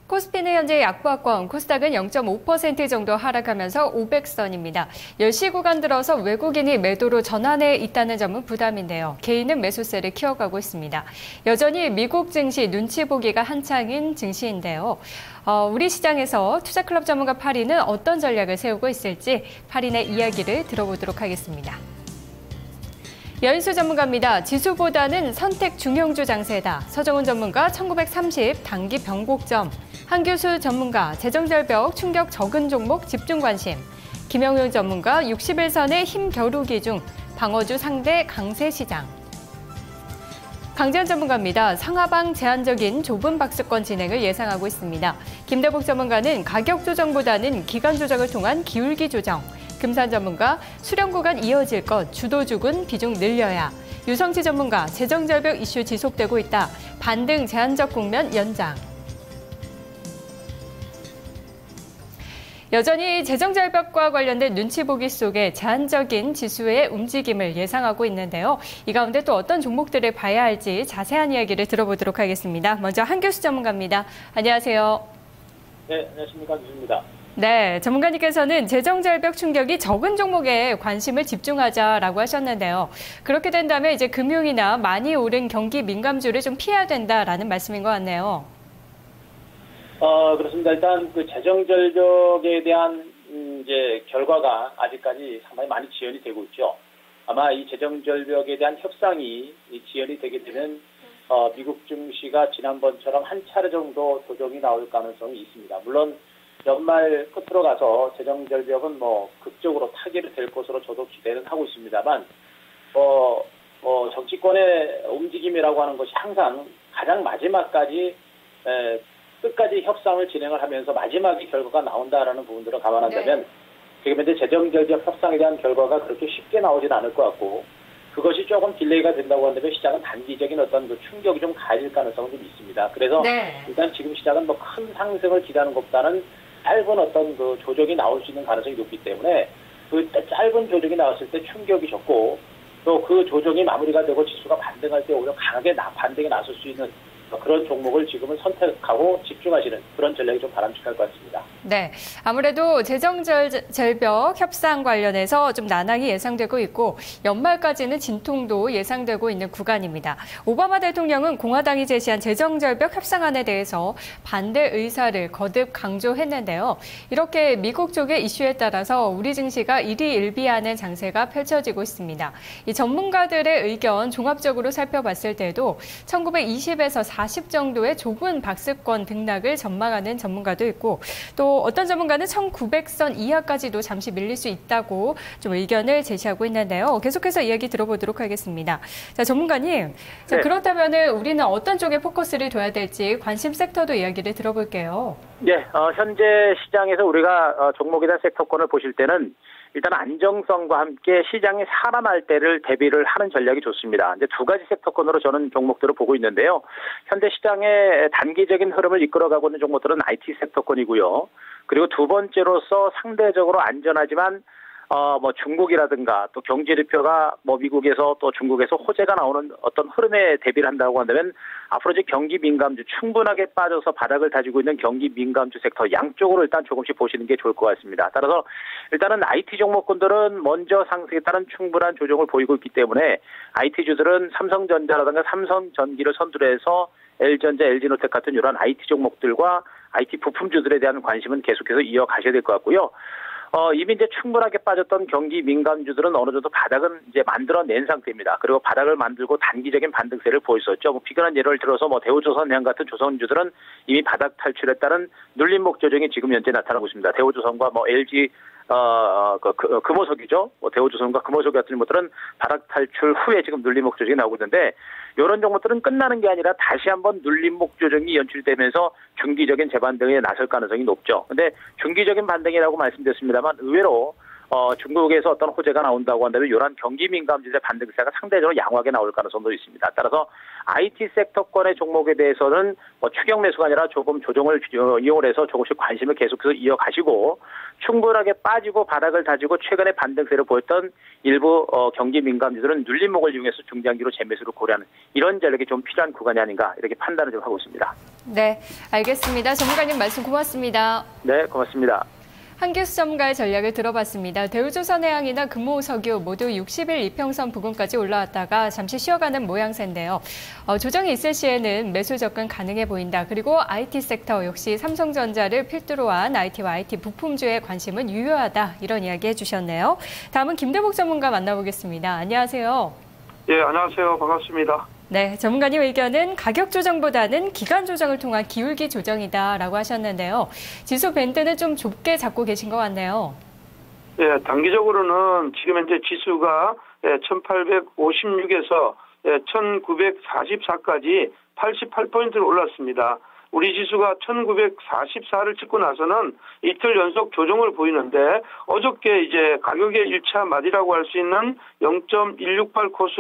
코스피는 현재 약보합권, 코스닥은 0.5% 정도 하락하면서 500선입니다. 10시 구간 들어서 외국인이 매도로 전환해 있다는 점은 부담인데요. 개인은 매수세를 키워가고 있습니다. 여전히 미국 증시 눈치 보기가 한창인 증시인데요. 우리 시장에서 투자클럽 전문가 파리는 어떤 전략을 세우고 있을지 파리의 이야기를 들어보도록 하겠습니다. 여인수 전문가입니다. 지수보다는 선택 중용주 장세다. 서정훈 전문가 1930 단기 변곡점. 한교수 전문가 재정절벽 충격 적은 종목 집중 관심. 김영용 전문가 61선의 힘 겨루기 중 방어주 상대 강세 시장. 강재현 전문가입니다. 상하방 제한적인 좁은 박스권 진행을 예상하고 있습니다. 김대복 전문가는 가격 조정보다는 기간 조정을 통한 기울기 조정. 금산 전문가 수렴 구간 이어질 것, 주도주군 비중 늘려야. 유성치 전문가 재정절벽 이슈 지속되고 있다. 반등 제한적 국면 연장. 여전히 재정절벽과 관련된 눈치 보기 속에 제한적인 지수의 움직임을 예상하고 있는데요. 이 가운데 또 어떤 종목들을 봐야 할지 자세한 이야기를 들어보도록 하겠습니다. 먼저 한교수 전문가입니다. 안녕하세요. 네, 안녕하십니까. 교수입니다. 네, 전문가님께서는 재정절벽 충격이 적은 종목에 관심을 집중하자라고 하셨는데요. 그렇게 된다면 이제 금융이나 많이 오른 경기 민감주를 좀 피해야 된다라는 말씀인 것 같네요. 그렇습니다. 일단 그 재정절벽에 대한 이제 결과가 아직까지 상당히 많이 지연이 되고 있죠. 아마 이 재정절벽에 대한 협상이 지연이 되게 되면 미국 증시가 지난번처럼 한 차례 정도 조정이 나올 가능성이 있습니다. 물론 연말 끝으로 가서 재정절벽은 극적으로 타결이 될 것으로 저도 기대는 하고 있습니다만, 정치권의 움직임이라고 하는 것이 항상 가장 마지막까지 끝까지 협상을 진행을 하면서 마지막에 결과가 나온다라는 부분들을 감안한다면, 지금 현재 재정절벽 협상에 대한 결과가 그렇게 쉽게 나오진 않을 것 같고, 그것이 조금 딜레이가 된다고 한다면 시장은 단기적인 어떤 그 충격이 좀 가해질 가능성은 좀 있습니다. 그래서 일단 지금 시장은 큰 상승을 기대하는 것보다는 짧은 어떤 그 조정이 나올 수 있는 가능성이 높기 때문에 그 짧은 조정이 나왔을 때 충격이 적고, 또 그 조정이 마무리가 되고 지수가 반등할 때 오히려 강하게 반등에 나설 수 있는 그런 종목을 지금은 선택하고 집중하시는 그런 전략이 좀 바람직할 것 같습니다. 네, 아무래도 재정절벽 협상 관련해서 좀 난항이 예상되고 있고 연말까지는 진통도 예상되고 있는 구간입니다. 오바마 대통령은 공화당이 제시한 재정절벽 협상안에 대해서 반대 의사를 거듭 강조했는데요. 이렇게 미국 쪽의 이슈에 따라서 우리 증시가 일희일비하는 장세가 펼쳐지고 있습니다. 이 전문가들의 의견 종합적으로 살펴봤을 때도 1920에서 40 정도의 좁은 박스권 등락을 전망하는 전문가도 있고, 또 어떤 전문가는 1900선 이하까지도 잠시 밀릴 수 있다고 좀 의견을 제시하고 있는데요. 계속해서 이야기 들어보도록 하겠습니다. 자, 전문가님, 자, 그렇다면 우리는 어떤 쪽에 포커스를 둬야 될지 관심 섹터도 이야기를 들어볼게요. 네, 현재 시장에서 우리가 종목에 대한 섹터권을 보실 때는 일단 안정성과 함께 시장이 살아날 때를 대비를 하는 전략이 좋습니다. 이제 두 가지 섹터권으로 저는 종목들을 보고 있는데요. 현재 시장의 단기적인 흐름을 이끌어가고 있는 종목들은 IT 섹터권이고요. 그리고 두 번째로서 상대적으로 안전하지만 중국이라든가 또 경제지표가 미국에서 또 중국에서 호재가 나오는 어떤 흐름에 대비를 한다고 한다면 앞으로 이제 경기 민감주 충분하게 빠져서 바닥을 다지고 있는 경기 민감주 섹터 양쪽으로 일단 조금씩 보시는 게 좋을 것 같습니다. 따라서 일단은 IT 종목군들은 먼저 상승에 따른 충분한 조정을 보이고 있기 때문에 IT주들은 삼성전자라든가 삼성전기를 선두로 해서 L전자, LG노텍 같은 이런 IT 종목들과 IT 부품주들에 대한 관심은 계속해서 이어가셔야 될 것 같고요. 이미 이제 충분하게 빠졌던 경기 민감주들은 어느 정도 바닥은 이제 만들어낸 상태입니다. 그리고 바닥을 만들고 단기적인 반등세를 보였었죠. 비근한 예를 들어서 대우조선해양 같은 조선주들은 이미 바닥 탈출에 따른 눌림목 조정이 지금 현재 나타나고 있습니다. 대우조선과 LG 금호석이죠. 대우조선과 금호석 같은 것들은 바닥 탈출 후에 지금 눌림목 조정이 나오고 있는데, 이런 종목들은 끝나는 게 아니라 다시 한번 눌림목 조정이 연출되면서 중기적인 재반등에 나설 가능성이 높죠. 근데 중기적인 반등이라고 말씀드렸습니다만 의외로 중국에서 어떤 호재가 나온다고 한다면 이런 경기 민감지대 반등세가 상대적으로 양호하게 나올 가능성도 있습니다. 따라서 IT 섹터권의 종목에 대해서는 추격 매수가 아니라 조금 조정을 이용을 해서 조금씩 관심을 계속해서 이어가시고 충분하게 빠지고 바닥을 다지고 최근에 반등세를 보였던 일부 경기 민감지들은 눌림목을 이용해서 중장기로 재매수를 고려하는 이런 전략이 좀 필요한 구간이 아닌가 이렇게 판단을 좀 하고 있습니다. 네, 알겠습니다. 전문가님 말씀 고맙습니다. 네, 고맙습니다. 한기수 전문가의 전략을 들어봤습니다. 대우조선해양이나 금호석유 모두 60일 이평선 부근까지 올라왔다가 잠시 쉬어가는 모양새인데요. 조정이 있을 시에는 매수 접근 가능해 보인다. 그리고 IT 섹터 역시 삼성전자를 필두로 한 IT와 IT 부품주의 관심은 유효하다. 이런 이야기 해주셨네요. 다음은 김대복 전문가 만나보겠습니다. 안녕하세요. 예, 안녕하세요. 반갑습니다. 네, 전문가님 의견은 가격 조정보다는 기간 조정을 통한 기울기 조정이다라고 하셨는데요. 지수 밴드는 좀 좁게 잡고 계신 것 같네요. 예, 단기적으로는 지금 현재 지수가 1856에서 1944까지 88포인트를 올랐습니다. 우리 지수가 1944를 찍고 나서는 이틀 연속 조정을 보이는데 어저께 이제 가격의 1차 마디라고 할 수 있는 0.168 코스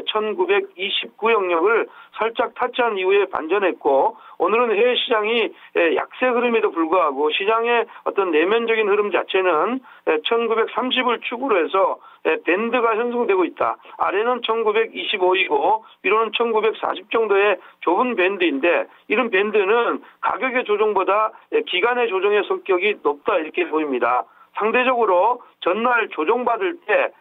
1929 영역을 살짝 타치한 이후에 반전했고 오늘은 해외 시장이 약세 흐름에도 불구하고 시장의 어떤 내면적인 흐름 자체는 1930을 축으로 해서 밴드가 형성되고 있다. 아래는 1925이고 위로는 1940 정도의 좁은 밴드인데 이런 밴드는 가격의 조정보다 기간의 조정의 성격이 높다 이렇게 보입니다. 상대적으로 전날 조정받을 때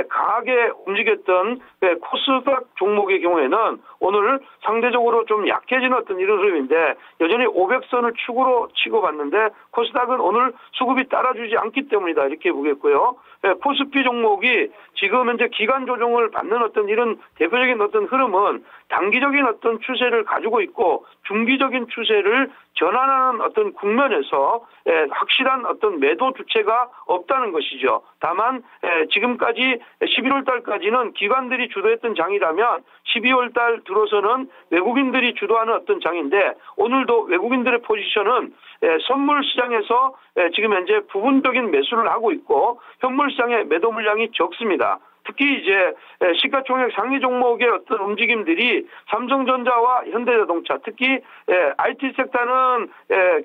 강하게 움직였던 코스닥 종목의 경우에는 오늘 상대적으로 좀 약해지는 어떤 이런 흐름인데 여전히 500선을 축으로 치고 봤는데 코스닥은 오늘 수급이 따라주지 않기 때문이다 이렇게 보겠고요. 코스피 종목이 지금 현재 기간 조정을 받는 어떤 이런 대표적인 어떤 흐름은 단기적인 어떤 추세를 가지고 있고 중기적인 추세를 전환하는 어떤 국면에서 확실한 어떤 매도 주체가 없다는 것이죠. 다만 지금까지 11월 달까지는 기관들이 주도했던 장이라면 12월 달 들어서는 외국인들이 주도하는 어떤 장인데 오늘도 외국인들의 포지션은 선물 시장에서 지금 현재 부분적인 매수를 하고 있고 현물 시장의 매도 물량이 적습니다. 특히 이제 시가총액 상위 종목의 어떤 움직임들이 삼성전자와 현대자동차, 특히 IT 섹터는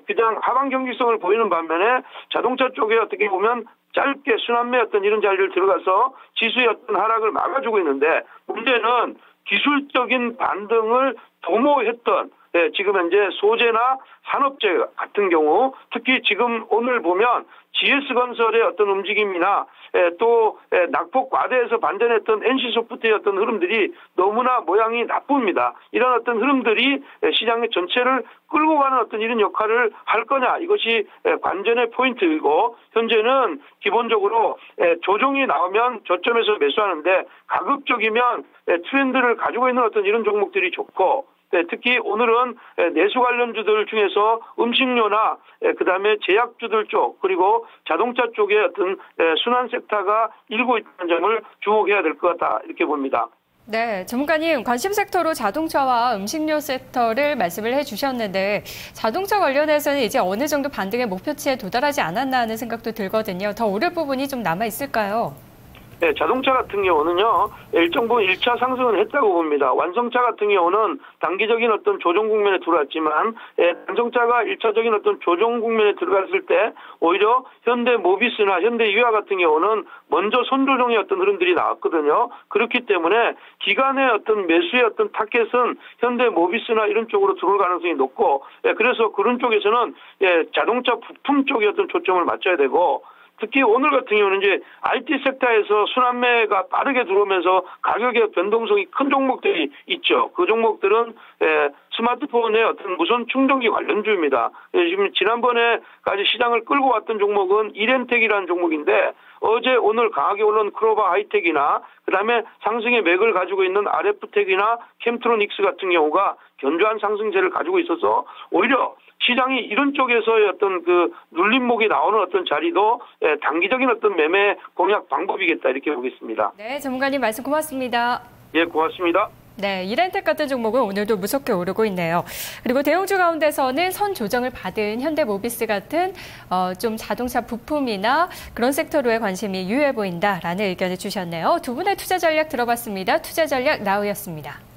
그냥 하방 경직성을 보이는 반면에 자동차 쪽에 어떻게 보면 짧게 순환매 어떤 이런 자리를 들어가서 지수의 어떤 하락을 막아주고 있는데 문제는 기술적인 반등을 도모했던 지금 현재 소재나 산업재 같은 경우 특히 지금 오늘 보면 GS건설의 어떤 움직임이나 또 낙폭 과대에서 반전했던 NC소프트의 어떤 흐름들이 너무나 모양이 나쁩니다. 이런 어떤 흐름들이 시장의 전체를 끌고 가는 어떤 이런 역할을 할 거냐 이것이 관전의 포인트이고 현재는 기본적으로 조정이 나오면 저점에서 매수하는데 가급적이면 트렌드를 가지고 있는 어떤 이런 종목들이 좋고 특히 오늘은 내수 관련주들 중에서 음식료나 그다음에 제약주들 쪽 그리고 자동차 쪽의 어떤 순환 섹터가 일고 있다는 점을 주목해야 될 것 같다 이렇게 봅니다. 네, 전문가님 관심 섹터로 자동차와 음식료 섹터를 말씀을 해주셨는데 자동차 관련해서는 이제 어느 정도 반등의 목표치에 도달하지 않았나 하는 생각도 들거든요. 더 오를 부분이 좀 남아 있을까요? 네, 자동차 같은 경우는요, 일정 부분 1차 상승은 했다고 봅니다. 완성차 같은 경우는 단기적인 어떤 조정 국면에 들어왔지만, 완성차가 1차적인 어떤 조정 국면에 들어갔을 때, 오히려 현대 모비스나 현대 이화 같은 경우는 먼저 손조정의 어떤 흐름들이 나왔거든요. 그렇기 때문에 기간의 어떤 매수의 어떤 타겟은 현대 모비스나 이런 쪽으로 들어올 가능성이 높고, 그래서 그런 쪽에서는 자동차 부품 쪽에 어떤 초점을 맞춰야 되고, 특히 오늘 같은 경우는 이제 IT 섹터에서 순환매가 빠르게 들어오면서 가격의 변동성이 큰 종목들이 있죠. 그 종목들은 스마트폰의 어떤 무선 충전기 관련주입니다. 지금 지난번에까지 시장을 끌고 왔던 종목은 이렌텍이라는 종목인데 어제 오늘 강하게 오른 크로바 하이텍이나 그다음에 상승의 맥을 가지고 있는 RF텍이나 캠트로닉스 같은 경우가 견조한 상승세를 가지고 있어서 오히려 시장이 이런 쪽에서의 어떤 그 눌림목이 나오는 어떤 자리도 단기적인 어떤 매매 공략 방법이겠다 이렇게 보겠습니다. 네, 전문가님 말씀 고맙습니다. 예, 고맙습니다. 네, 이렌텍 같은 종목은 오늘도 무섭게 오르고 있네요. 그리고 대형주 가운데서는 선 조정을 받은 현대모비스 같은 좀 자동차 부품이나 그런 섹터로의 관심이 유효해 보인다라는 의견을 주셨네요. 두 분의 투자 전략 들어봤습니다. 투자 전략 나우였습니다.